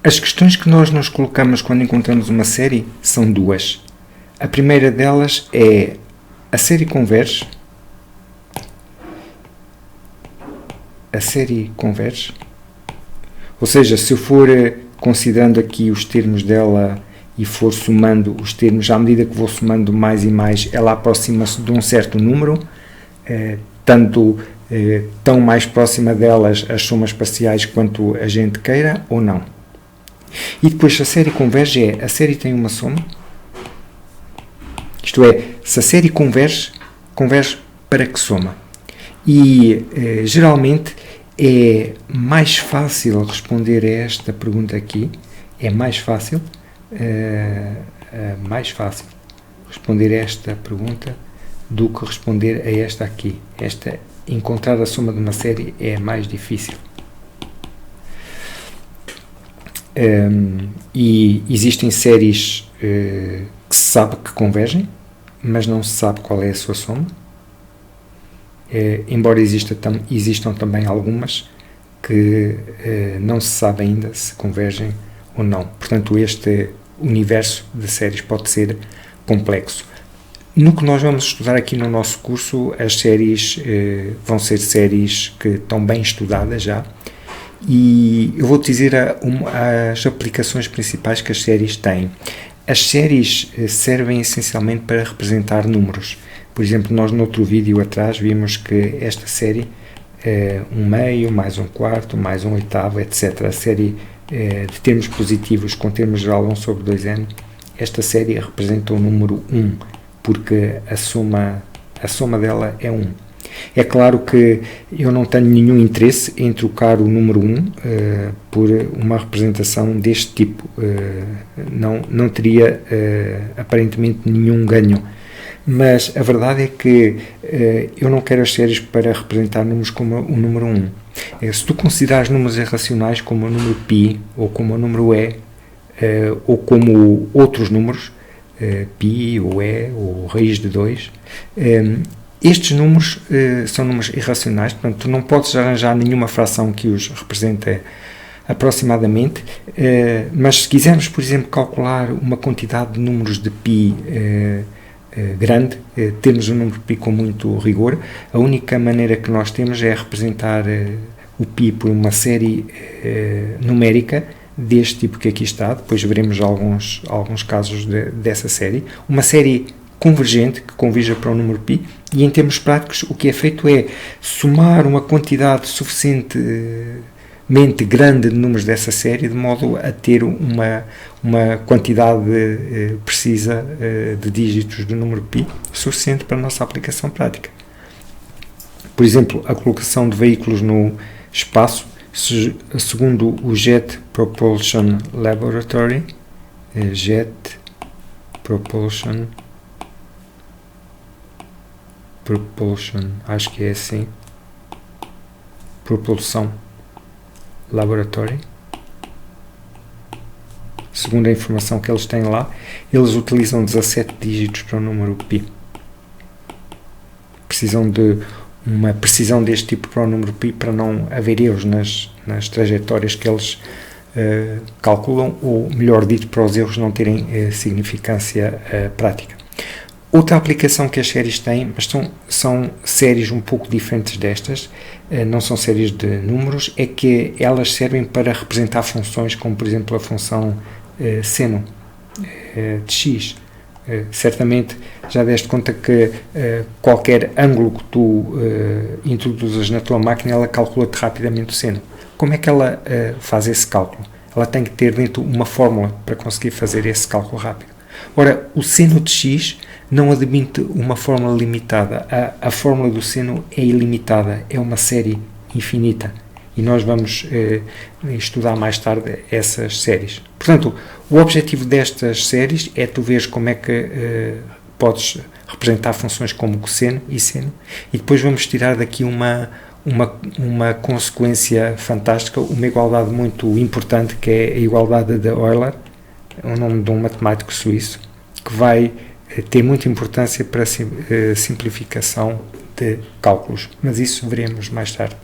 As questões que nós nos colocamos quando encontramos uma série são duas. A primeira delas é: a série converge? A série converge? Ou seja, se eu for considerando aqui os termos dela e for somando os termos, à medida que vou somando mais e mais, ela aproxima-se de um certo número, tanto tão mais próxima delas as somas parciais quanto a gente queira, ou não. E depois, se a série converge, a série tem uma soma? Isto é, se a série converge, converge para que soma? E geralmente é mais fácil responder a esta pergunta aqui, é mais fácil responder a esta pergunta do que responder a esta aqui. Encontrar a soma de uma série é mais difícil. E existem séries que se sabe que convergem, mas não se sabe qual é a sua soma. Embora existam também algumas que não se sabe ainda se convergem ou não. Portanto, este universo de séries pode ser complexo. No que nós vamos estudar aqui no nosso curso, as séries vão ser séries que estão bem estudadas já, e eu vou-te dizer as aplicações principais que as séries têm. As séries servem essencialmente para representar números. Por exemplo, nós no outro vídeo atrás vimos que esta série é 1/2, mais 1/4, mais 1/8, etc. A série de termos positivos com termos geral 1 sobre 2n, esta série representa o número 1, porque a soma dela é 1. É claro que eu não tenho nenhum interesse em trocar o número 1 por uma representação deste tipo. Não teria aparentemente nenhum ganho. Mas a verdade é que eu não quero as séries para representar números como o número 1. Se tu considerares números irracionais como o número π, ou como o número e, ou como outros números, π ou e, ou raiz de 2, estes números são números irracionais, portanto tu não podes arranjar nenhuma fração que os represente aproximadamente, mas se quisermos, por exemplo, calcular uma quantidade de números de π grande, temos um número π com muito rigor, a única maneira que nós temos é representar o π por uma série numérica deste tipo que aqui está. Depois veremos alguns casos dessa série, uma série convergente que converja para o número π, e em termos práticos o que é feito é somar uma quantidade suficientemente grande de números dessa série de modo a ter uma quantidade precisa de dígitos do número π suficiente para a nossa aplicação prática. Por exemplo, a colocação de veículos no espaço, segundo o Jet Propulsion Laboratory, acho que é assim, Propulsão Laboratory, segundo a informação que eles têm lá, eles utilizam 17 dígitos para o número π. Precisam de uma precisão deste tipo para o número π para não haver erros nas trajetórias que eles calculam, ou melhor dito, para os erros não terem significância prática. Outra aplicação que as séries têm, mas são séries um pouco diferentes destas, não são séries de números, é que elas servem para representar funções como, por exemplo, a função seno de x. Certamente já deste conta que qualquer ângulo que tu introduzas na tua máquina, ela calcula-te rapidamente o seno. Como é que ela faz esse cálculo? Ela tem que ter dentro uma fórmula para conseguir fazer esse cálculo rápido. Ora, o seno de x não admite uma fórmula limitada. A fórmula do seno é ilimitada, é uma série infinita. E nós vamos estudar mais tarde essas séries. Portanto, o objetivo destas séries é tu veres como é que podes representar funções como cosseno e seno, e depois vamos tirar daqui uma consequência fantástica, uma igualdade muito importante, que é a igualdade de Euler, o nome de um matemático suíço, que vai ter muita importância para a simplificação de cálculos, mas isso veremos mais tarde.